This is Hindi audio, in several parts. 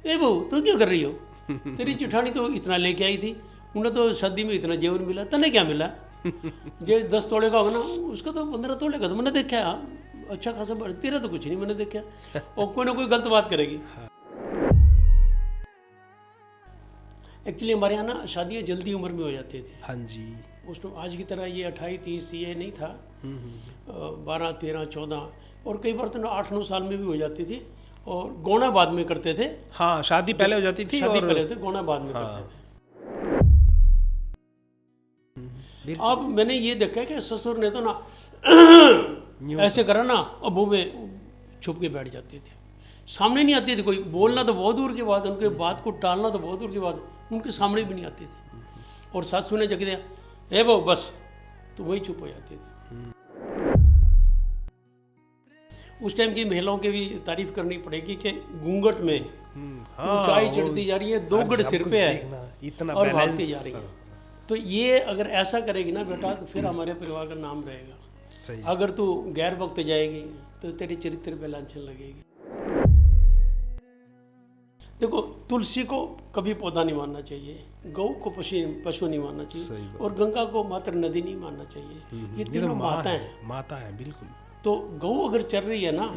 ए बहू तो क्यों कर रही हो, तेरी चिठानी तो इतना लेके आई थी, उन्हें तो शादी में इतना जेवन मिला, तने क्या मिला? जे 10 तोले का होगा ना, उसका तो 15 तोले का, तो मैंने देखा अच्छा खासा, तेरा तो कुछ नहीं मैंने देखा। और कोई ना कोई गलत बात करेगी। एक्चुअली हमारे यहाँ ना शादियाँ जल्दी उम्र में हो जाते थे। हाँ जी। उसमें आज की तरह ये 28-30 ये नहीं था, 12, 13, 14 और कई बार तो 8-9 साल में भी हो जाती थी। और गौना बाद में करते थे। हाँ, शादी पहले हो जाती थी, शादी और पहले थे, गौना बाद में करते थे। बिल्कुल। अब मैंने ये देखा कि ससुर ने तो ना ऐसे करा ना, अब वो छुप के बैठ जाती थी, सामने नहीं आती थी। कोई बोलना तो बहुत दूर की बात, उनके बात को टालना तो बहुत दूर की बात, उनके सामने भी नहीं आती थी। और सासू ने जगह दिया, ए वो बस, तो वही चुप हो जाती थी। उस टाइम की महिलाओं की भी तारीफ करनी पड़ेगी कि घूंघट में ऊंचाई चढ़ती जा रही है, 2 गड़ सिर पे है इतना और भागती जा रही है। तो ये अगर ऐसा करेगी ना बेटा, तो फिर हमारे परिवार का नाम रहेगा। सही। अगर तू गैर वक्त जाएगी तो तेरे चरित्र पे लांछन लगेगी। देखो, तुलसी को कभी पौधा नहीं मानना चाहिए, गौ को पशु नहीं मानना चाहिए, और गंगा को मात्र नदी नहीं मानना चाहिए। ये तीनों माता हैं। माता है, बिल्कुल। तो गौ अगर चल रही है ना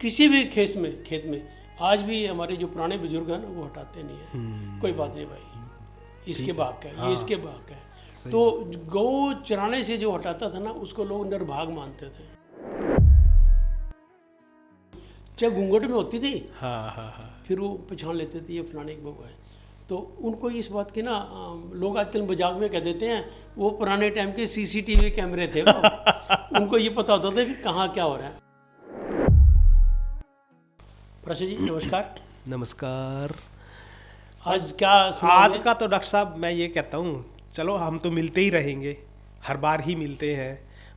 किसी भी खेत में, आज भी हमारे जो पुराने बुजुर्ग हैं ना, वो हटाते नहीं है। कोई बात नहीं भाई, इसके भाग का है, ये इसके भाग का है। तो गौ चराने से जो हटाता था ना, उसको लोग निर्भाग मानते थे। चाहे घूंघट में होती थी, फिर वो पहचान लेते थे ये फलाने की बहू है। तो उनको इस बात की ना, लोग आजकल मजाक में कह देते हैं, वो पुराने टाइम के CCTV कैमरे थे वो। उनको ये पता होता था कि कहाँ क्या हो रहा है। प्रसाद जी नमस्कार। नमस्कार। आज क्या आज का तो डॉक्टर साहब मैं ये कहता हूँ, चलो हम तो मिलते ही रहेंगे, हर बार ही मिलते हैं,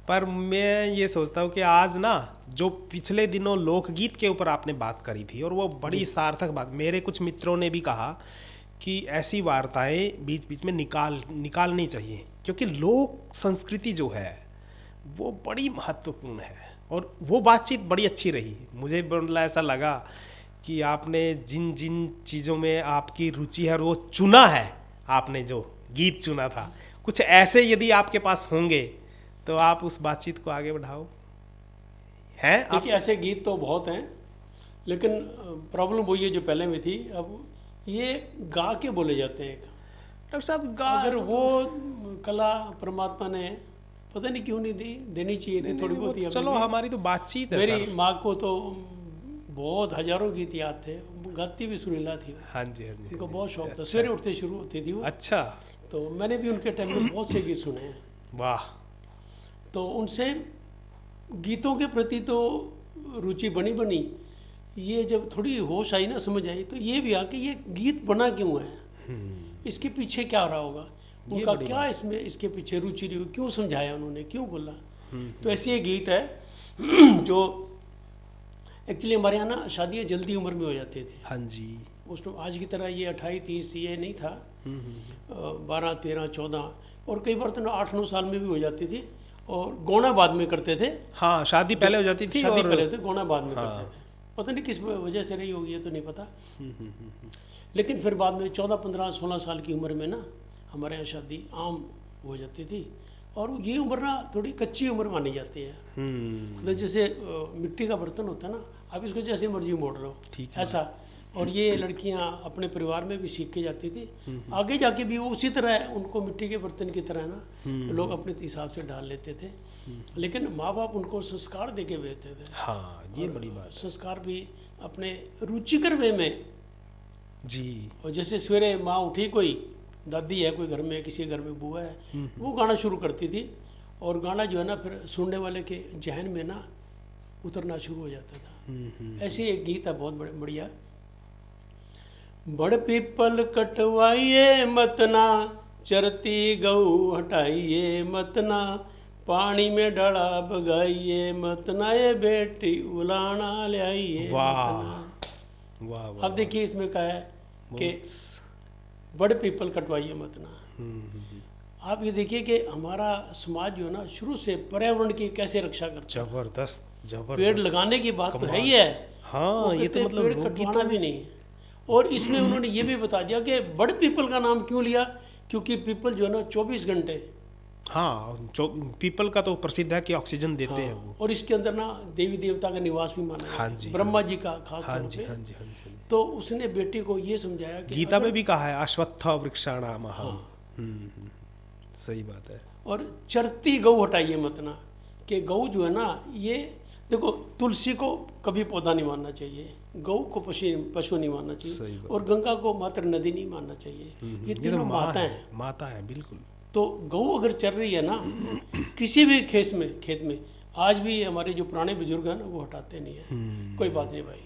पर मैं ये सोचता हूँ कि आज ना, जो पिछले दिनों लोकगीत के ऊपर आपने बात करी थी, और वो बड़ी सार्थक बात, मेरे कुछ मित्रों ने भी कहा कि ऐसी वार्ताएं बीच बीच में निकालनी चाहिए, क्योंकि लोक संस्कृति जो है वो बड़ी महत्वपूर्ण है। और वो बातचीत बड़ी अच्छी रही। मुझे मतलब ऐसा लगा कि आपने जिन जिन चीज़ों में आपकी रुचि है और वो चुना है, आपने जो गीत चुना था, कुछ ऐसे यदि आपके पास होंगे तो आप उस बातचीत को आगे बढ़ाओ। हैं देखिए, ऐसे गीत तो बहुत हैं, लेकिन प्रॉब्लम वही है जो पहले में थी। अब ये गा के बोले जाते हैं। डॉक्टर साहब, अगर वो कला परमात्मा ने पता नहीं क्यों नहीं देनी चाहिए थी थोड़ी बहुत। चलो, हमारी तो बातचीत है। मेरी माँ को तो बहुत हजारों गीत याद थे, गाती भी सुरीला थी। हाँ जी, हाँ जी। उनको बहुत शौक था, सवेरे उठते शुरू होती थी वो। अच्छा। तो मैंने भी उनके टाइम में बहुत से गीत सुने हैं। वाह। तो उनसे गीतों के प्रति तो रुचि बनी। ये जब थोड़ी होश आई ना, समझ आई, तो ये भी आ कि ये गीत बना क्यों है, इसके पीछे क्या रहा होगा, उनका क्या इसमें इसके पीछे रुचि रही, क्यों समझाया उन्होंने, क्यों बोला। तो ऐसे ये गीत है जो एक्चुअली हमारे यहाँ ना शादियाँ जल्दी उम्र में हो जाते थे। हाँ जी। उसमें आज की तरह ये 28-30 ये नहीं था, 12, 13, 14 और कई बार तो 8-9 साल में भी हो जाती थी। और गौना बाद में करते थे। हाँ, शादी पहले हो जाती थी, शादी पहले थे, गौना बाद में करते थे। पता नहीं किस वजह से रही होगी, ये तो नहीं पता। लेकिन फिर बाद में 14, 15, 16 साल की उम्र में ना हमारे यहाँ शादी आम हो जाती थी। और ये उम्र ना थोड़ी कच्ची उम्र मानी जाती है। मतलब जैसे मिट्टी का बर्तन होता है ना, आप इसको जैसे मर्जी मोड़ लो, ऐसा। और ये लड़कियां अपने परिवार में भी सीख के जाती थी, आगे जाके भी वो उसी तरह उनको मिट्टी के बर्तन की तरह ना लोग अपने हिसाब से डाल लेते थे। लेकिन माँ बाप उनको संस्कार दे के भेजते थे। हाँ, ये बड़ी बात। संस्कार भी अपने रुचिकर वे में जी। और जैसे सवेरे माँ उठी, कोई दादी है, कोई घर में, किसी घर में बुआ है, वो गाना शुरू करती थी। और गाना जो है ना फिर सुनने वाले के जहन में ना उतरना शुरू हो जाता था। ऐसे एक गीत है बहुत बढ़िया। बड़ पीपल कटवाइए मतना, चरती गऊ हटाइए मतना, पानी में डड़ा बगाइए मतना, ये बेटी उलाना ले आइए मतना। वाह। अब देखिए इसमें क्या है कि बड़ पीपल कटवाइए मतना। आप ये देखिए कि हमारा समाज जो है ना शुरू से पर्यावरण की कैसे रक्षा करता है। जबरदस्त। पेड़ लगाने की बात तो है ही है। हाँ, ये तो मतलब पेड़ कटवाना भी नहीं है। और इसमें उन्होंने ये भी बता दिया कि बड़ पीपल का नाम क्यों लिया, क्योंकि पीपल जो है ना 24 घंटे, हाँ, जो पीपल का तो प्रसिद्ध है कि ऑक्सीजन देते हैं वो। और इसके अंदर ना देवी देवता का निवास भी माना हाँ है, जी, ब्रह्मा जी का खास हाँ तौर जी, पे। हाँ जी, हाँ जी। तो उसने बेटी को ये समझाया कि गीता में भी कहा है अश्वत्थ वृक्षाणाम। सही बात है। और चरती गऊ हटाइए मत ना, कि गऊ जो है ना, ये देखो तुलसी को कभी पौधा नहीं मानना चाहिए, गऊ को पशु नहीं मानना सही चाहिए, बात। और गंगा को मात्र नदी नहीं मानना चाहिए। ये तो तीनों माँ माता हैं। माता है बिल्कुल। तो गऊ अगर चल रही है ना किसी भी खेत में आज भी हमारे जो पुराने बुजुर्ग हैं ना वो हटाते नहीं है, कोई बात नहीं भाई,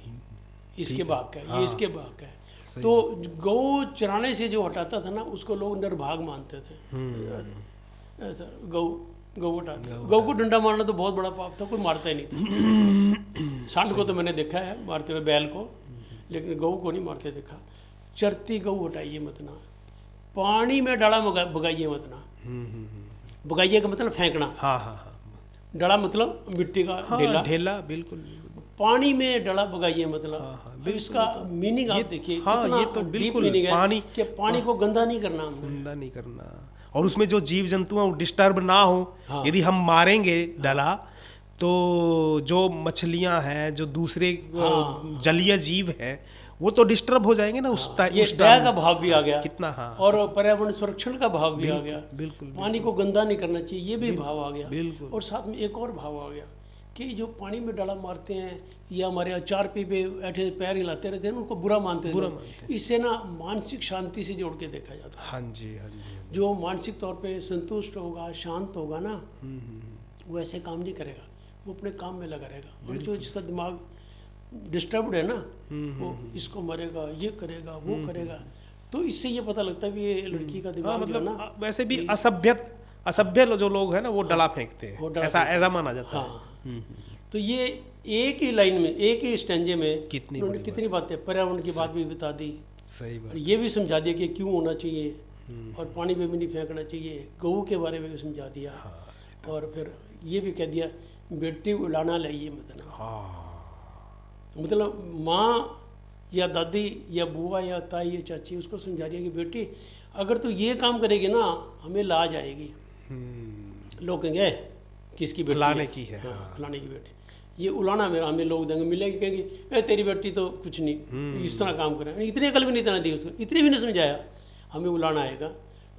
इसके भाग का है, ये इसके भाग का है। तो गऊ चराने से जो हटाता था ना उसको लोग निर्भाग मानते थे। ऐसा गऊ हटाते, गऊ को डंडा मारना तो बहुत बड़ा पाप था, कोई मारता ही नहीं था। सांड को तो मैंने देखा है मारते हुए, बैल को, लेकिन गऊ को नहीं मारते देखा। चरती गऊ हटाइए मत ना, पानी में डाला बगाइए मत ना। बगाइए का मतलब फेंकना, हाँ हाँ हाँ, डला मतलब मिट्टी का हाँ, ढेला, ढेला बिल्कुल। पानी में डला बगाइए मतलब। अब इसका मीनिंग आप देखिए, हाँ, कितना ये तो डीप बिल्कुल मीनिंग है पानी, कि पानी को गंदा नहीं करना हमने। गंदा नहीं करना, और उसमें जो जीव जंतु हैं वो डिस्टर्ब ना हो। हाँ। यदि हम मारेंगे डला तो जो मछलियां हैं, जो दूसरे जलीय जीव हैं, वो तो डिस्टर्ब हो जाएंगे ना उस टाइम। ये दया का भाव भी आ गया कितना, हाँ, और पर्यावरण संरक्षण का भाव भी आ गया। बिल्कुल, पानी को गंदा नहीं करना चाहिए, ये भी भाव आ गया। बिल्कुल। और साथ में एक और भाव आ गया कि जो पानी में डाला मारते हैं या हमारे यहाँ चार पी पे ऐसे पैर हिलाते रहते हैं, उनको बुरा मानते हैं। इससे ना मानसिक शांति से जोड़ के देखा जाता है। हाँ जी, हाँ जी। जो मानसिक तौर पे संतुष्ट होगा, शांत होगा ना, वो ऐसे काम नहीं करेगा, वो अपने काम में लगा रहेगा। और जो जिसका दिमाग डिस्टर्ब्ड है ना, वो इसको मरेगा, ये करेगा, वो करेगा। तो इससे ये पता लगता है भी ये लड़की का दिमाग जो है ना, मतलब वैसे भी असभ्य जो लोग हैं ना वो डला फेंकते हैं, ऐसा माना जाता है। हाँ। तो ये एक ही लाइन में, एक ही स्टैंजे में कितनी बातें, पर्यावरण की बात भी बता दी, सही बात, ये भी समझा दिया कि क्यों होना चाहिए, और पानी में भी नहीं फेंकना चाहिए, गऊ के बारे में भी समझा दिया। और फिर ये भी कह दिया बेटी उलाना लाइए मतलब माँ या दादी या बुआ या ताई या चाची उसको समझा रही है कि बेटी अगर तू ये काम करेगी ना हमें लाज आएगी। लोग कहेंगे किसकी बेटी, फलाने की है, हाँ, फलाने की बेटी, ये उलाना मेरा, हमें लोग देंगे, मिलेंगे, कहेंगे ए तेरी बेटी तो कुछ नहीं, इस तरह काम करें। इतने अकल भी नहीं देना दी उसको, इतने भी नहीं समझाया, हमें उलाना आएगा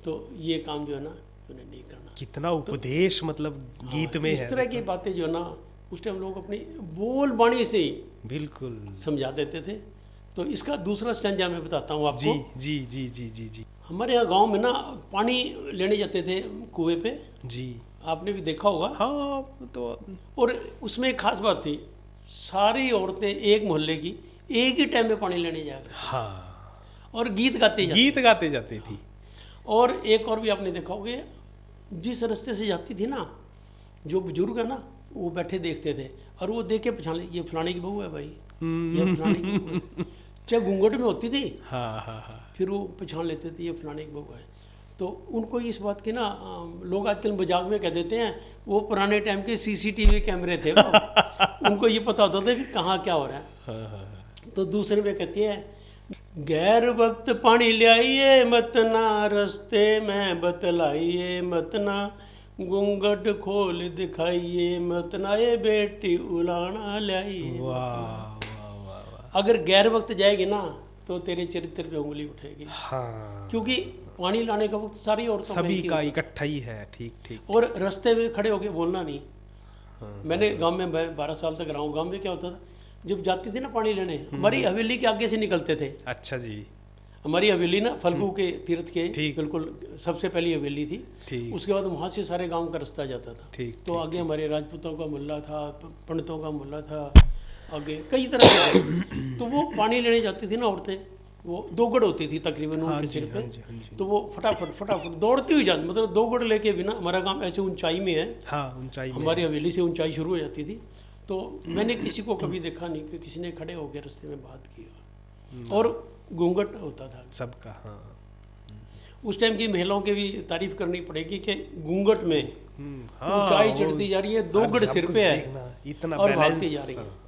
तो ये काम जो है ना तूने नहीं करना। कितना उपदेश मतलब गीत में इस तरह की बातें जो है ना उस टाइम लोग अपनी बोल बाणी से ही बिल्कुल समझा देते थे। तो इसका दूसरा स्टैंजा मैं बताता हूँ आपको। जी जी जी जी जी जी। हमारे यहाँ गांव में ना पानी लेने जाते थे कुएं पे जी, आपने भी देखा होगा। हाँ, तो और उसमें एक खास बात थी, सारी औरतें एक मोहल्ले की एक ही टाइम में पानी लेने जा रही, हाँ, और गीत गाते जाती थी। और एक और भी आपने देखा होगा, जिस रास्ते से जाती थी ना, जो बुजुर्ग है ना वो बैठे देखते थे, और वो देख के पहचान ले ये फलाने की बहू है भाई, ये फलाने की बहू है। चाहे घूंघट में होती थी, हाँ हाँ हाँ, फिर वो पहचान लेते थे ये फलाने की बहू है। तो उनको इस बात की ना, लोग आजकल मजाक में कह देते हैं वो पुराने टाइम के सीसीटीवी कैमरे थे वो। उनको ये पता होता था कि कहाँ क्या हो रहा है। हाँ, हाँ, तो दूसरे में कहती है गैर वक्त पानी ले आइए मत ना, रस्ते में बतलाइए मत ना, घूंघट खोल दिखाइए मत ना, ये बेटी उलाना लाइए। अगर गैर वक्त जाएगी ना तो तेरे चरित्र पे उंगली उठेगी। हाँ, क्योंकि पानी लाने का वक्त सारी औरतों सभी का इकट्ठा ही है। ठीक ठीक। और रास्ते में खड़े होके बोलना नहीं। मैंने गांव में 12 साल तक रहा हूँ। गांव में क्या होता था, जब जाती थी ना पानी लेने, हमारी हवेली के आगे से निकलते थे। अच्छा जी। हमारी हवेली ना फल्गु के तीर्थ के बिल्कुल सबसे पहली हवेली थी। उसके बाद वहाँ से सारे गांव का रास्ता जाता था। तो आगे हमारे राजपूतों का मुल्ला था, पंडितों का मुल्ला था, आगे कई तरह के। तो वो पानी लेने जाती थी ना औरतें, वो 2 गड़ होती थी तकरीबन उनके सिर पे। तो वो फटाफट दौड़ती हुई जाती, मतलब 2 गड़ लेके भी ना, हमारा गाँव ऐसे ऊंचाई में है। हाँ, ऊंचाई में। हमारी हवेली से ऊंचाई शुरू हो जाती थी। तो मैंने किसी को कभी देखा नहीं कि किसी ने खड़े होकर रास्ते में बात की। और घूंघट होता था सबका। हाँ, उस टाइम की महिलाओं की भी तारीफ करनी पड़ेगी कि घूंघट में ऊंचाई चढ़ती जा रही है, 2 गड़ सिर पे है इतना और भागती जा रही है।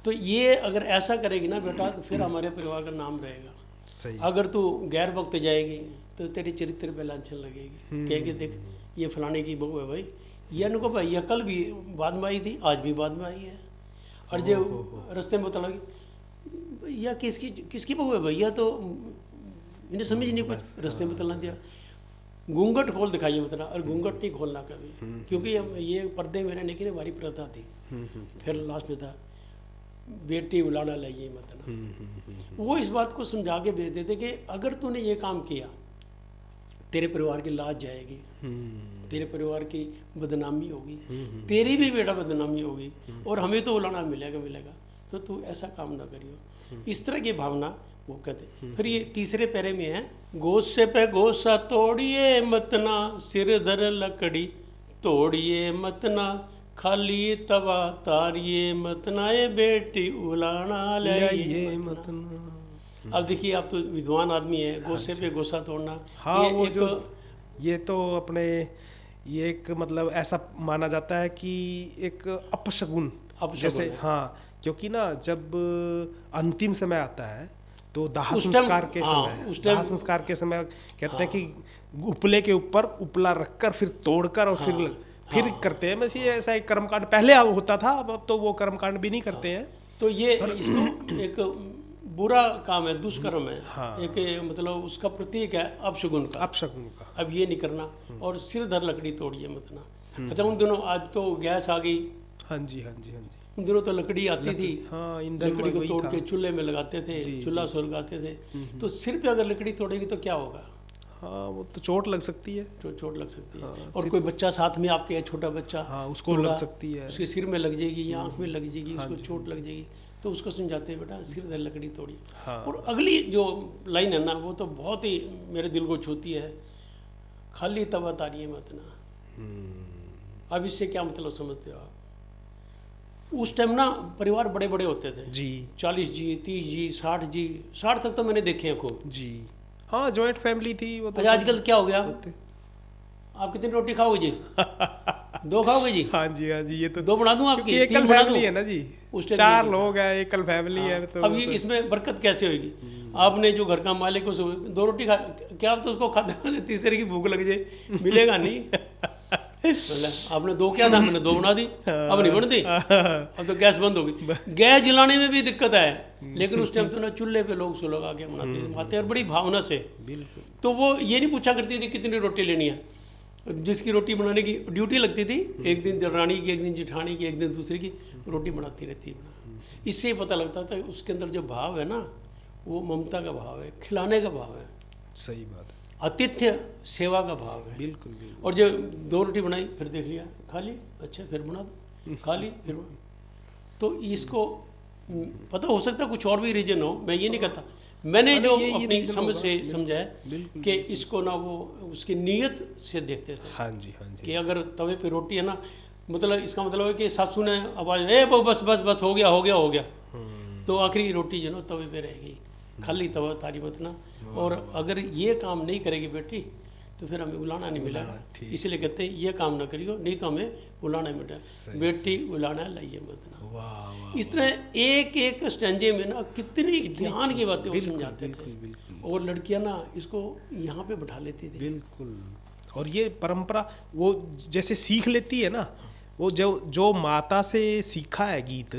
तो ये अगर ऐसा करेगी ना बेटा तो फिर हमारे परिवार का नाम रहेगा। सही। अगर तू गैर वक्त जाएगी तो तेरे चरित्र पे लांछन लगेगी, कहेगी देख ये फलाने की बहू है भाई, ये इनको भाई यह कल भी बाद में आई थी, आज भी बाद में आई है। और जो रास्ते में पता लगी यह किसकी बहू है भैया, तो इन्हें समझ नहीं कुछ, रास्ते में तला दिया। घूंघट खोल दिखाइए मतलब, और घूंघट नहीं खोलना कभी, क्योंकि ये पर्दे में रहने की हमारी प्रथा थी। फिर लास्ट में था बेटी उलाना लाइए मतलब, वो इस बात को समझा के भेज देते कि अगर तूने ये काम किया तेरे परिवार की लाज जाएगी, तेरे परिवार की बदनामी होगी, तेरी भी बेटा बदनामी होगी, और हमें तो उलाना मिलेगा, तो तू ऐसा काम ना करियो। इस तरह की भावना वो कहते। फिर ये तीसरे पैरे में है, गोसे पे गोसा तोड़िए मतना, सिर धर लकड़ी तोड़िए मतना, खाली तवा तारिए मतना, ये बेटी उलाना लाइए मतना। अब देखिए आप तो विद्वान आदमी है, गोसे पे गोसा तोड़ना, हाँ, ये वो एक जो ये तो अपने ये एक मतलब ऐसा माना जाता है कि एक अपशगुन जैसे है। हाँ, क्योंकि ना जब अंतिम समय आता है तो दाह उस संस्कार के हाँ, समय उस टाइम दाह संस्कार के समय कहते हैं कि उपले के ऊपर उपला रखकर फिर तोड़कर और फिर करते हैं। बस ये ऐसा एक कर्मकांड पहले होता था, अब तो वो कर्मकांड भी नहीं करते हैं। तो ये इसको एक बुरा काम है, दुष्कर्म है, हाँ। एक मतलब उसका प्रतीक है अपशगुन का। अपशगुन का अब ये नहीं करना, और सिर धर लकड़ी तोड़िए मतना। अच्छा उन दिनों, आज तो गैस आ गई, हाँ जी हाँ जी हाँ जी, उन दिनों तो लकड़ी आती थी, हाँ, ईंधन लकड़ी को वही तोड़ था। के चूल्हे में लगाते थे, चूल्हा सुलगाते थे। तो सिर पे अगर लकड़ी तोड़ेगी तो क्या होगा? हाँ, वो तो चोट लग सकती है, तो चोट लग सकती है। और कोई बच्चा साथ में आपके है, छोटा बच्चा, हाँ, उसको लग सकती है, उसके सिर में लग जाएगी या आंख में लग जाएगी, उसको चोट लग जाएगी। तो उसको समझाते हैं बेटा सिर धर लकड़ी तोड़ी। हाँ। और अगली जो लाइन है ना, वो तो बहुत ही मेरे दिल को छूती है, खाली तवा तारिए मत ना। अब इससे क्या मतलब समझते हो आप? उस टाइम ना परिवार बड़े बड़े होते थे जी 40 जी, 30 जी, 60 जी, 60 तक तो मैंने देखे हैं खूब जी। हाँ, जॉइंट फैमिली थी वो तो। अच्छा आजकल क्या हो गया, आप कितनी रोटी खाओगे जी? 2 खाओगे जी? हाँ जी हाँ जी, ये तो 2 बना दूं आपकी? क्योंकि एकल 3 बना फैमिली दूं? है ना जी, उस टाइम 4 लोग हैं, एकल फैमिली है तो। अब ये इसमें बरकत कैसे होगी? आपने जो घर का मालिक है उसको 2 रोटी खा, क्या आप तो उसको खाते तीसरे की भूख लग जाए, मिलेगा नहीं। आपने 2 क्या था, मैंने 2 बना दी, अब नहीं बनती, अब तो गैस बंद हो गई। गैस जलाने में भी दिक्कत है, लेकिन उस टाइम तो ना चूल्हे पे लोग सुलग आके बनाते और बड़ी भावना से। बिल्कुल। तो वो ये नहीं पूछा करती थी कितनी रोटी लेनी है, जिसकी रोटी बनाने की ड्यूटी लगती थी, एक दिन रानी की, एक दिन जेठानी की, एक दिन दूसरे की, रोटी बनाती रहती है। इससे ही पता लगता था उसके अंदर जो भाव है ना, वो ममता का भाव है, खिलाने का भाव है, सही बात है, आतिथ्य सेवा का भाव है। बिल्कुल बिल्कुल। और जो 2 रोटी बनाई, फिर देख लिया, खा ली, अच्छा फिर बना दो, खा ली, फिर बना। तो इसको पता हो सकता कुछ और भी रीजन हो, मैं ये नहीं कहता, मैंने जो अपनी समझ से समझा है कि इसको ना वो उसकी नीयत से देखते थे। हाँ जी हाँ जी। कि अगर तवे पे रोटी है ना, मतलब इसका मतलब है कि सासू ने आवाज, ए वो बस बस बस हो गया हो गया हो गया, तो आखिरी रोटी जो ना तवे पे रहेगी, खाली तवा तारी मत ना। और अगर ये काम नहीं करेगी बेटी तो फिर हमें उलाना नहीं मिलेगा, इसलिए कहते हैं ये काम ना करियो, नहीं तो हमें उलाना मिलेगा, बेटी उलाना लाइए मत ना। वाह, इस तरह एक एक स्टैंजे में ना कितनी ज्ञान की बातें वो समझाते थे, और लड़कियां ना इसको यहाँ पे बैठा लेती थी। बिल्कुल। और ये परंपरा वो जैसे सीख लेती है ना, वो जो माता से सीखा है गीत,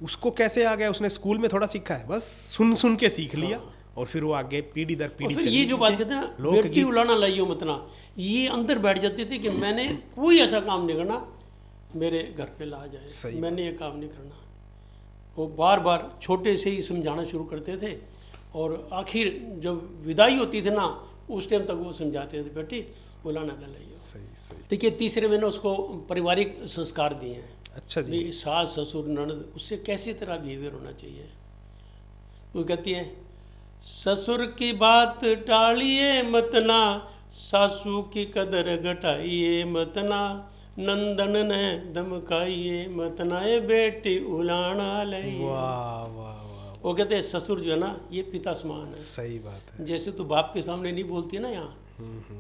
उसको कैसे आ गया, उसने स्कूल में थोड़ा सीखा है, बस सुन सुन के सीख लिया, और फिर वो आगे पीढ़ी दर पीढ़ी चली। ये जो बात कहते हैं ना, बेटी उलाना लाइयो मत ना, ये अंदर बैठ जाती थी कि मैंने कोई ऐसा काम नहीं करना मेरे घर पे ला जाए, मैंने ये काम नहीं करना। वो बार बार छोटे से ही समझाना शुरू करते थे, और आखिर जब विदाई होती थी ना, उस टाइम तक वो समझाते थे बेटी उलाना ना लाइयो। सही सही। देखिए तीसरे में ना उसको पारिवारिक संस्कार दिए हैं। अच्छा जी। सास ससुर ननद, उससे कैसी तरह बिहेवियर होना चाहिए। वो कहती है, ससुर की बात टालिए मतना, सासू की कदर घटाइए मतना, नंदन ने धमकाइए मतना, ये बेटी उलाना लाइए। वाह वाह। वो कहते हैं ससुर जो है ना, ये पिता समान है। सही बात है। जैसे तू बाप के सामने नहीं बोलती है ना, यहाँ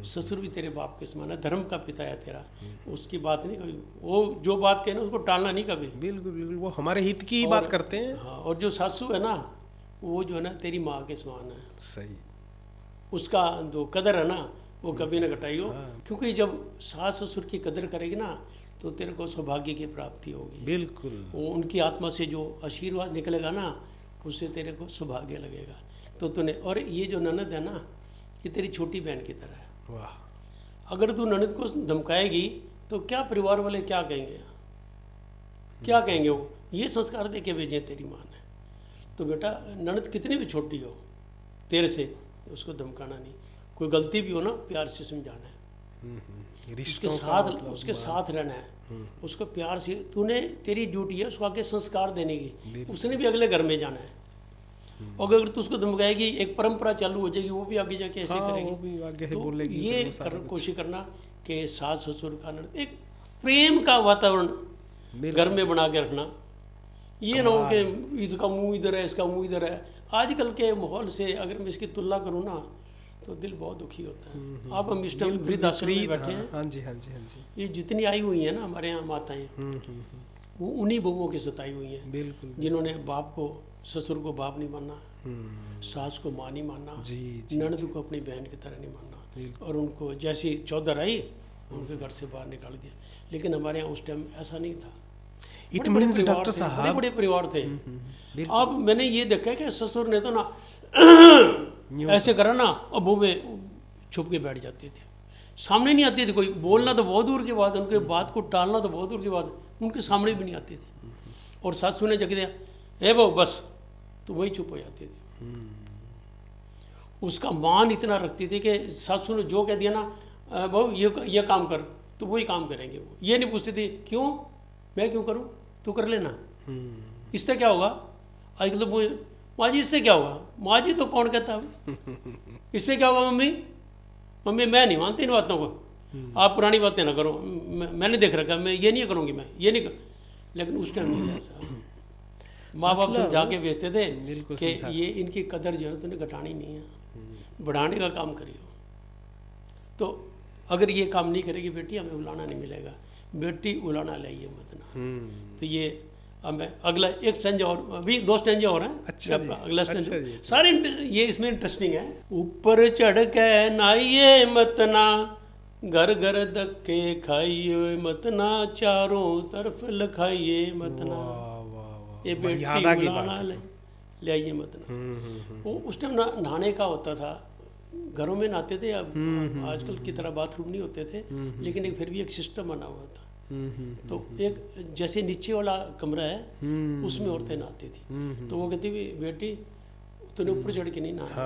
ससुर भी तेरे बाप के समान है, धर्म का पिता है तेरा, उसकी बात नहीं कभी, वो जो बात कहे ना उसको टालना नहीं कभी। बिल्कुल बिल्कुल, वो हमारे हित की ही बात करते हैं। हाँ, और जो सासू है ना, वो जो है ना तेरी माँ के समान है। सही। उसका जो कदर है ना वो कभी ना घटाइयो, हाँ। क्योंकि जब सास ससुर की कदर करेगी ना तो तेरे को सौभाग्य की प्राप्ति होगी। बिल्कुल। वो उनकी आत्मा से जो आशीर्वाद निकलेगा ना उससे तेरे को सौभाग्य लगेगा। तो तूने, और ये जो ननद है ना ये तेरी छोटी बहन की तरह है। वाह। अगर तू ननद को धमकाएगी तो क्या परिवार वाले क्या कहेंगे, क्या कहेंगे? वो ये संस्कार दे के भेजे तेरी माँ ने। तो बेटा ननद कितनी भी छोटी हो तेरे से, उसको धमकाना नहीं, कोई गलती भी हो ना प्यार से समझाना है, उसके रिश्तों का साथ मतलब उसके साथ रहना है, उसको प्यार से। तूने, तेरी ड्यूटी है उसको आगे संस्कार देने की, उसने भी अगले घर में जाना है। और अगर तू उसको धमकाएगी एक परंपरा चालू हो जाएगी, वो भी आगे जाके ऐसे हाँ, करेगी। वो भी आगे से तो बोलेगी, ये फिर वो सारे कोशिश करना कि सास ससुर का ननद एक प्रेम का वातावरण घर में बना के रखना। ये ना हो कि इसका मुंह इधर है इसका मुंह इधर है। आजकल के माहौल से अगर मैं इसकी तुलना करूँ ना तो दिल बहुत दुखी होता है। अब हम इस टाइम वृद्धाश्रम में बैठे हैं, हाँ जी, हाँ जी, हाँ जी। ये जितनी आई हुई है ना हमारे यहाँ माताएं, वो उन्हीं बहुओं की सताई हुई हैं, बिल्कुल। जिन्होंने बाप को, ससुर को बाप नहीं मानना, सास को माँ नहीं मानना, जी जी। ननद को अपनी बहन की तरह नहीं मानना, और उनको जैसी चौधर आई उनके घर से बाहर निकाल दिया। लेकिन हमारे यहाँ उस टाइम ऐसा नहीं था। इट बड़े-बड़े मीन्स परिवार डॉक्टर थे, साहब, बड़े-बड़े परिवार थे। अब मैंने ये देखा कि ससुर ने तो ना ऐसे करा ना, अब वो में छुप के बैठ जाते थे, सामने नहीं आते थे। कोई बोलना तो बहुत दूर की बात, उनके बात को टालना तो बहुत दूर की बात, उनके सामने भी नहीं आते थे। और सासू ने जग दिया, ए बहू बस, तो वही चुप हो जाते थे। उसका मान इतना रखते थे कि सासू ने जो कह दिया ना, बहू ये काम कर, तो वही काम करेंगे। वो ये नहीं पूछते थे क्यों, मैं क्यों करूं, तू कर लेना, इससे क्या होगा। आजकल तो माँ जी इससे क्या होगा, माँ जी तो कौन कहता है, इससे क्या होगा मम्मी, मम्मी मैं नहीं मानती इन बातों को, आप पुरानी बातें ना करो, मैंने देख रखा, मैं ये नहीं करूँगी, मैं ये नहीं कर। लेकिन उस टाइम नहीं ऐसा, माँ बाप समझा के भेजते थे कि ये इनकी कदर जो है तूने घटानी नहीं है, बढ़ाने का काम करियो। तो अगर ये काम नहीं करेगी बेटी, हमें उलाना नहीं मिलेगा, बेटी उलाना लाइए मत ना। तो ये अब मैं अगला एक स्टेंजा और, अभी 2 स्टेंजा और हैं। अच्छा जी, अगला स्टेंजा, अच्छा। सारे ये इसमें इंटरेस्टिंग है। ऊपर चढ़ के नाइए मत ना, घर घर धक्के खाइए मत ना, चारों तरफ लखाइए मत ना, ये बेटी उलाना ले आइए मत ना। वो उस टाइम नहाने का होता था, घरों में नहाते थे। अब आजकल की तरह बाथरूम नहीं होते थे, लेकिन एक फिर भी एक सिस्टम बना हुआ था। तो एक जैसे नीचे वाला कमरा है उसमें औरतें नहाती थी। तो वो कहती भी बेटी तूने ऊपर चढ़ के नहीं नहाना,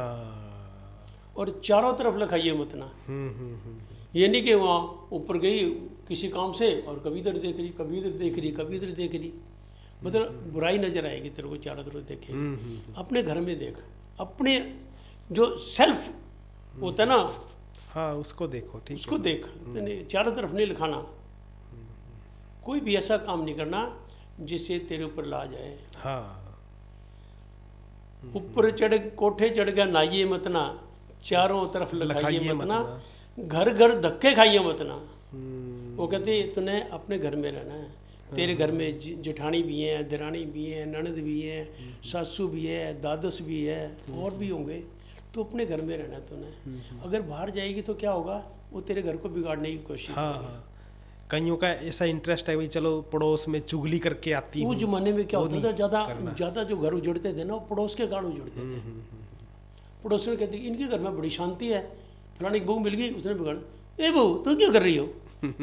और चारों तरफ लखाइए मत ना। ये नहीं कि वहाँ ऊपर गई किसी काम से और कभी इधर देख रही, कभी इधर देख रही, कभी इधर देख रही, मतलब बुराई नजर आएगी तेरे को, चारों तरफ देखे। अपने घर में देख, अपने जो सेल्फ होता है ना, हाँ उसको देखो, ठीक उसको देख, चारों तरफ नहीं लिखाना। कोई भी ऐसा काम नहीं करना जिससे तेरे ऊपर ला जाए। हाँ। ऊपर चढ़, कोठे चढ़ गया नाइए मत ना, चारों तरफ लखाइए मत ना, घर घर धक्के खाइए मत ना। वो कहते तूने अपने घर में रहना है, तेरे घर में जेठानी भी है, दरानी भी है, ननद भी है, सासू भी है, दादस भी है, और भी होंगे। तो अपने घर में रहना है तूने। अगर बाहर जाएगी तो क्या होगा, वो तेरे घर को बिगाड़ने की कोशिश करेगी। कईयों का ऐसा इंटरेस्ट है भाई, चलो पड़ोस में चुगली करके आती है। उस जमाने में क्या होता था, ज़्यादा जो घर उजड़ते थे ना, वो पड़ोस के कारण उजड़ते थे। पड़ोसियों कहते इनके घर में बड़ी शांति है, फलानी की बहू मिल गई उसने बिगाड़, ए बहू तो क्या कर रही हो,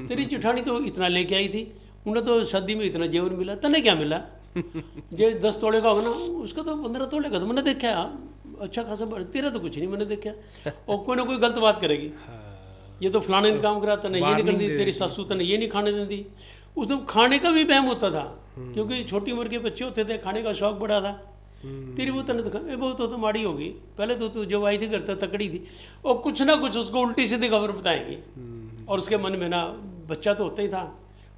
तेरी जेठानी तो इतना लेके आई थी, उन्हें तो शादी में इतना जेवर मिला, तने क्या मिला, जे 10 तोले का होगा ना, उसका तो 15 तोले का, तो मैंने देखा अच्छा खासा, तेरा तो कुछ नहीं मैंने देखा। और कोई ना कोई गलत बात करेगी, ये तो फलाने ने काम करा, तने ये नहीं करनी, तेरी सासू तने ये नहीं खाने देती। उस दिन खाने का भी वहम होता था, क्योंकि छोटी उम्र के बच्चे होते थे, खाने का शौक बड़ा था। तेरी वो तने तो वो तो माड़ी होगी, पहले तो तू जब आई थी घर तकड़ी थी, और कुछ ना कुछ उसको उल्टी सीधी खबर बताएंगी, और उसके मन में ना बच्चा तो होता ही था,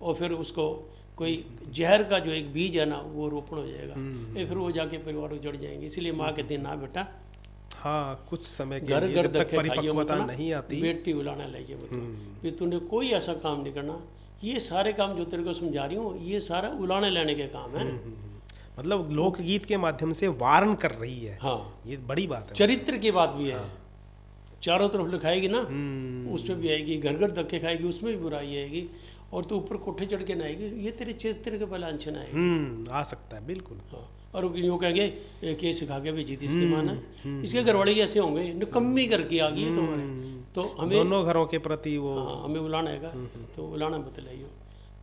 और फिर उसको कोई जहर का जो एक बीज है ना वो रोपण हो जाएगा, फिर वो जाके परिवार उजड़ जाएंगे। इसलिए माँ कहती है ना बेटा, हाँ कुछ समय के घर लिए घर जब तक धक्के खाइए परिपक्वता मत नहीं आती, बेटी उलाना लाइए मतलब कि तूने कोई ऐसा काम नहीं करना। ये सारे काम जो तेरे को समझा रही हूँ, ये सारा उलाने लेने के काम है। मतलब लोकगीत के माध्यम से वारण कर रही है। हाँ, ये बड़ी बात है। चरित्र की बात भी है। चारों तरफ लिखाएगी ना, हम्म, उसमें भी आएगी, घर घर धक्के खाएगी, उसमें भी बुराई आएगी, और तू ऊपर कोठे चढ़ के ना आएगी, ये तेरे चरित्र के पहले लांछन आएगी। आ सकता है बिल्कुल। हाँ, और वो कहेंगे के सिखा के भेजी थी इसकी माँ ने, इसके घर वाले ऐसे होंगे, निकम्मी करके आ गई है तुम्हारे, तो हमें दोनों घरों के प्रति वो हाँ, हमें बुलाना है, तो बुलाना मत लाइयो।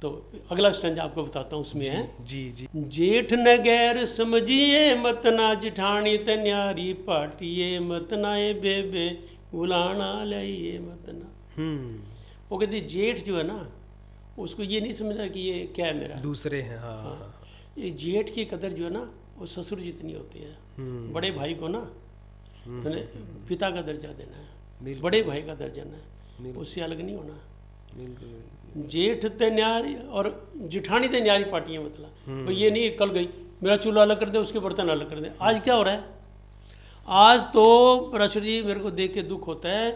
तो अगला स्टैंजा आपको बताता हूँ, उसमें है जी जी जेठ न गैर समझिए मत ना जिठानी तन्यारी पाटिए मत ना ए बेबे बुलाना लाइए मत ना। वो कहती जेठ जो है ना, उसको ये नहीं समझना कि ये क्या है मेरा, दूसरे हैं। हाँ, हाँ, ये जेठ की कदर जो है ना वो ससुर जितनी होती है। बड़े भाई को ना तो पिता का दर्जा देना है, बिल्कुल। बड़े भाई का दर्जा देना है, बिल्कुल। उससे अलग नहीं होना। बिल्कुल। जेठ ते न्यारी और जिठानी ते न्यारी पार्टियां, मतलब भाई ये नहीं कल गई मेरा चूल्हा अलग कर दे, उसके बर्तन अलग कर दे। आज क्या हो रहा है, आज तो पराशर जी मेरे को देख के दुख होता है,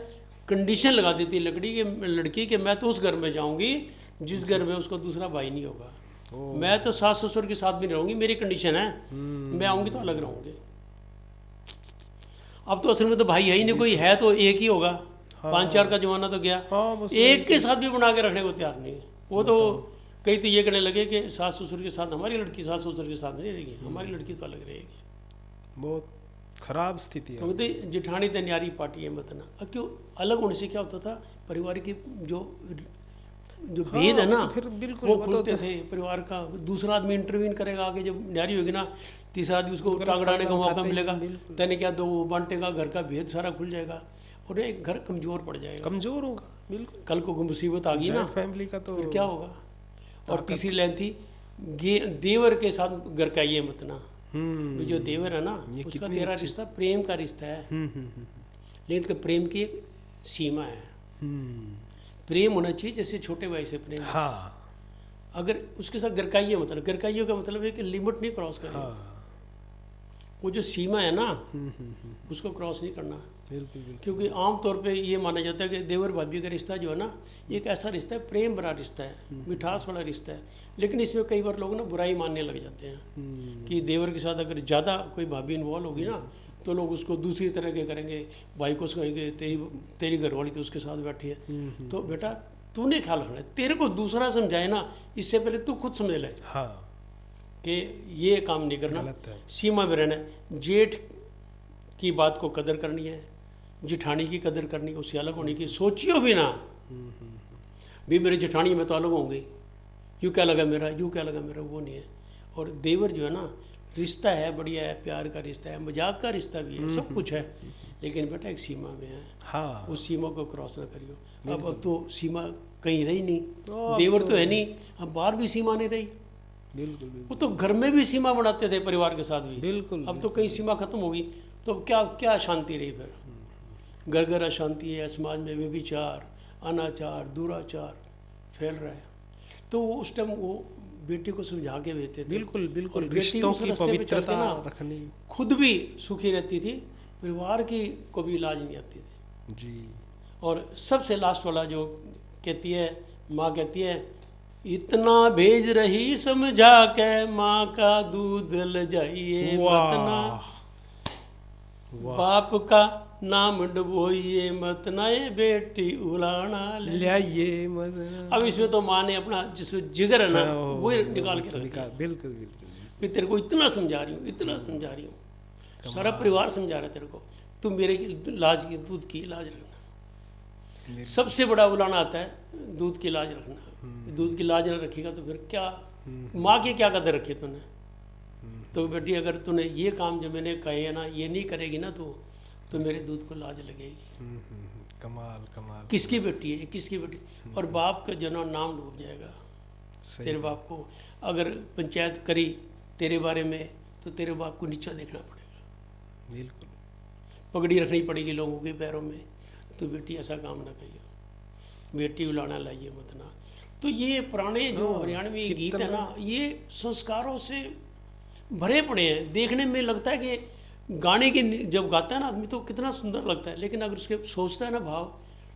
कंडीशन लगा देती है लड़की के मैं तो उस घर में जाऊंगी जिस घर में उसका दूसरा भाई नहीं होगा, मैं तो सास ससुर के साथ भी नहीं रहूंगी, मेरी कंडीशन है, मैं आऊंगी तो अलग रहूंगी। अब तो असल में तो भाई है ही नहीं कोई, है तो एक ही होगा। 5-4 का जमाना तो गया, एक के साथ भी बना के रखने को तैयार नहीं है। वो तो कई तो ये कहने लगे कि सास ससुर के साथ हमारी लड़की सास ससुर के साथ नहीं रहेगी, हमारी लड़की तो अलग रहेगी। बहुत खराब स्थिति तो है। कहते जिठानी तन्यारी पार्टी है मतलब, अब क्यों अलग होने से क्या होता था, परिवार की जो भेद है ना, तो फिर बिल्कुल वो खुलते थे परिवार का। दूसरा आदमी इंटरवीन करेगा आगे, जब न्यारी होगी ना, तीसरा आदमी उसको टांगड़ाने का मौका मिलेगा, तैने क्या दो बांटेगा, घर का भेद सारा खुल जाएगा और एक घर कमजोर पड़ जाएगा, कमजोर होगा बिल्कुल। कल को मुसीबत आ गई ना फैमिली का तो फिर क्या होगा। और तीसरी लाइन थी देवर के साथ घर का ये मत ना, जो देवर है ना उसका तेरा रिश्ता प्रेम का रिश्ता है, लेकिन प्रेम की एक सीमा है। प्रेम होना चाहिए जैसे छोटे भाई से प्रेम। हाँ, अगर उसके साथ गरकाइये मतलब, गरकाइये का मतलब है कि लिमिट नहीं क्रॉस करना। हाँ, वो जो सीमा है ना उसको क्रॉस नहीं करना। बिल्कुल बिल्कुल। क्योंकि आमतौर पे ये माना जाता है कि देवर भाभी का रिश्ता जो है ना एक ऐसा रिश्ता है, प्रेम भरा रिश्ता है, मिठास वाला रिश्ता है। लेकिन इसमें कई बार लोग ना बुराई मानने लग जाते हैं कि देवर के साथ अगर ज़्यादा कोई भाभी इन्वॉल्व होगी ना तो लोग उसको दूसरी तरह के करेंगे, भाई को कहेंगे तेरी घरवाली तो उसके साथ बैठी है। तो बेटा तूने ख्याल रखना है, तेरे को दूसरा समझाए ना इससे पहले तू खुद समझ ले हाँ, कि ये काम नहीं करना, गलत है। सीमा में रहना है। जेठ की बात को कदर करनी है, जिठानी की कदर करनी है, उससे अलग होने की सोचियो भी ना भी मेरे जेठानी में तो अलग होंगे, यूँ क्या लगा मेरा, यूँ क्या लगा मेरा, वो नहीं है। और देवर जो है ना रिश्ता है, बढ़िया है, प्यार का रिश्ता है, मजाक का रिश्ता भी है, सब कुछ है, लेकिन बेटा एक सीमा में है। हाँ, उस सीमा को क्रॉस ना करियो। अब तो सीमा कहीं रही नहीं, देवर तो है नहीं, अब बाहर भी सीमा नहीं रही। बिल्कुल बिल्कुल वो तो घर में भी सीमा बनाते थे परिवार के साथ भी, बिल्कुल। अब तो कहीं सीमा खत्म होगी तो क्या क्या शांति रही फिर। घर घर अशांति है, समाज में व्यभिचार, अनाचार, दुराचार फैल रहा है। तो उस टाइम वो बेटी को समझा के भेजते थे। बिल्कुल बिल्कुल। और बेटी रिश्तों उस की रास्ते पे चल के पवित्रता ना रखनी। खुद भी सुखी रहती थी, परिवार की को भी इलाज नहीं आती थी जी। और सबसे लास्ट वाला जो कहती है, माँ कहती है, इतना भेज रही समझा के माँ का दूध ल जाइए मत ना, बाप का नाम डबोइए मत ना, ये बेटी उलाना ले आइए मत। अब इसमें तो माँ ने अपना जिसमें जिगर है ना वो निकाल के रख दिया। बिल्कुल बिल्कुल। मैं तेरे को इतना समझा रही हूँ, इतना समझा रही हूँ, सारा परिवार समझा रहा है तेरे को, तुम मेरे इलाज की दूध की इलाज रखना। सबसे बड़ा उलाना आता है दूध की इलाज रखना। दूध की इलाज ना रखेगा तो फिर क्या, माँ की क्या कदर रखी तूने। तो बेटी अगर तूने ये काम जो मैंने कहे ना ये नहीं करेगी ना तो मेरे दूध को लाज लगेगी। कमाल कमाल। किसकी बेटी है, किसकी बेटी। और बाप का जनो नाम डूब जाएगा। तेरे बाप को अगर पंचायत करी तेरे बारे में तो तेरे बाप को नीचा देखना पड़ेगा, बिल्कुल। पगड़ी रखनी पड़ेगी लोगों के पैरों में। तो बेटी ऐसा काम ना करिए, बेटी उलाना लाइए मत ना। तो ये पुराने जो हरियाणवी गीत है ना ये संस्कारों से भरे पड़े हैं। देखने में लगता है कि गाने के जब गाता है ना आदमी तो कितना सुंदर लगता है, लेकिन अगर उसके सोचता है ना भाव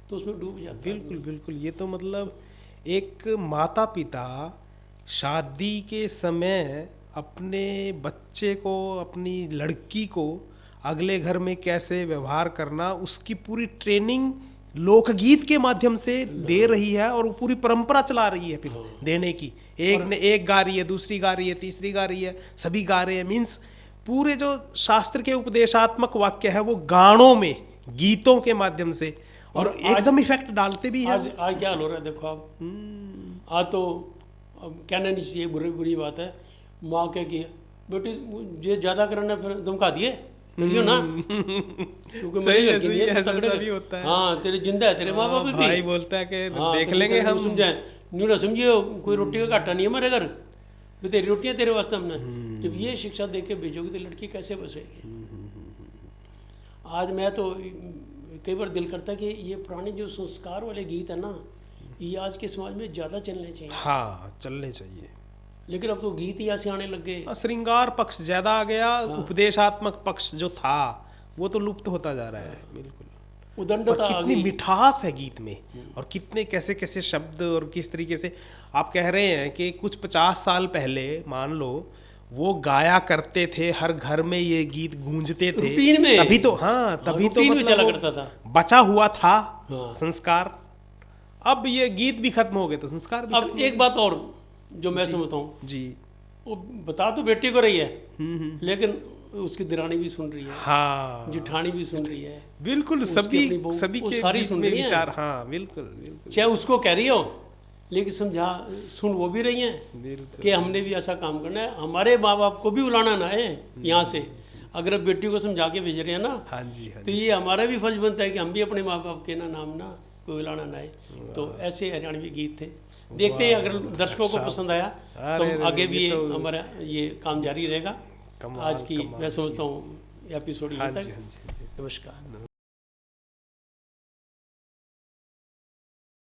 तो उसमें डूब जाता है। बिल्कुल बिल्कुल। ये तो मतलब एक माता पिता शादी के समय अपने बच्चे को, अपनी लड़की को अगले घर में कैसे व्यवहार करना, उसकी पूरी ट्रेनिंग लोकगीत के माध्यम से दे रही है और वो पूरी परंपरा चला रही है फिर देने की। एक गा रही है, दूसरी गा रही है, तीसरी गा रही है, सभी गा रहे हैं। मीन्स पूरे जो शास्त्र के उपदेशात्मक वाक्य है वो गानों में, गीतों के माध्यम से और एकदम इफेक्ट डालते भी हैं। आज क्या हो रहा है देखो आप, आज तो अब कहना नहीं चाहिए, बुरी बात है। माँ कह की बेटी ये ज्यादा करना फिर धमका दिए लगियो ना, क्योंकि सही है, सही है, ऐसा भी होता है। हाँ तेरे जिंदा है, तेरे माँ बाप भी भाई बोलता है कि देख लेंगे हम, समझाए न्यू ना समझियो, कोई रोटी का घाटा नहीं है हमारे घर, तो तेरी रोटियां तेरे वास्ते हमने। जब ये शिक्षा दे के भेजोगे तो लड़की कैसे बसेगी। आज मैं तो कई बार दिल करता है कि ये पुराने जो संस्कार वाले गीत है ना, ये आज के समाज में ज़्यादा चलने चाहिए। हाँ चलने चाहिए, लेकिन अब तो गीत ही ऐसे आने लग गए। श्रृंगार पक्ष ज्यादा आ गया, उपदेशात्मक पक्ष जो था वो तो लुप्त होता जा रहा है। बिल्कुल, उदंडता आ कितनी गई। मिठास है गीत में, और कितने कैसे कैसे शब्द, और किस तरीके से आप कह रहे हैं कि कुछ 50 साल पहले मान लो वो गाया करते थे, हर घर में ये गीत गूंजते थे रूटीन में। तभी तो, हाँ तभी तो रूटीन में मतलब चला वो करता था, बचा हुआ था हाँ। संस्कार। अब ये गीत भी खत्म हो गए तो संस्कार भी अब एक बात और जो मैं समझता हूँ, जी, वो बता तो बेटी को रही है, लेकिन उसकी दिरानी भी सुन रही है, हाँ जिठानी भी सुन रही है, बिल्कुल, उसकी सभी अपनी बहू, सभी वो के सारी बीच सुन में रही हैं। विचार, हाँ बिल्कुल बिल्कुल चाहे उसको कह रही हो, लेकिन सुन वो भी रही हैं बिल्कुल। कि हमने भी ऐसा काम करना है, हमारे माँ बाप को भी उलाना ना है यहाँ से। अगर अब बेटी को समझा के भेज रहे हैं ना, हाँ जी, हाँ तो ये हमारा भी फर्ज बनता है कि हम भी अपने माँ बाप के ना नाम ना कोई उलाना ना है। तो ऐसे हरियाणवी गीत थे। देखते हैं अगर दर्शकों को पसंद आया तो अरे आगे भी ये तो हमारा ये काम जारी रहेगा। कमाल, आज की कमाल मैं समझता हूँ एपिसोड हाँ ये जी, तक। हाँ जी, हाँ जी। नमस्कार।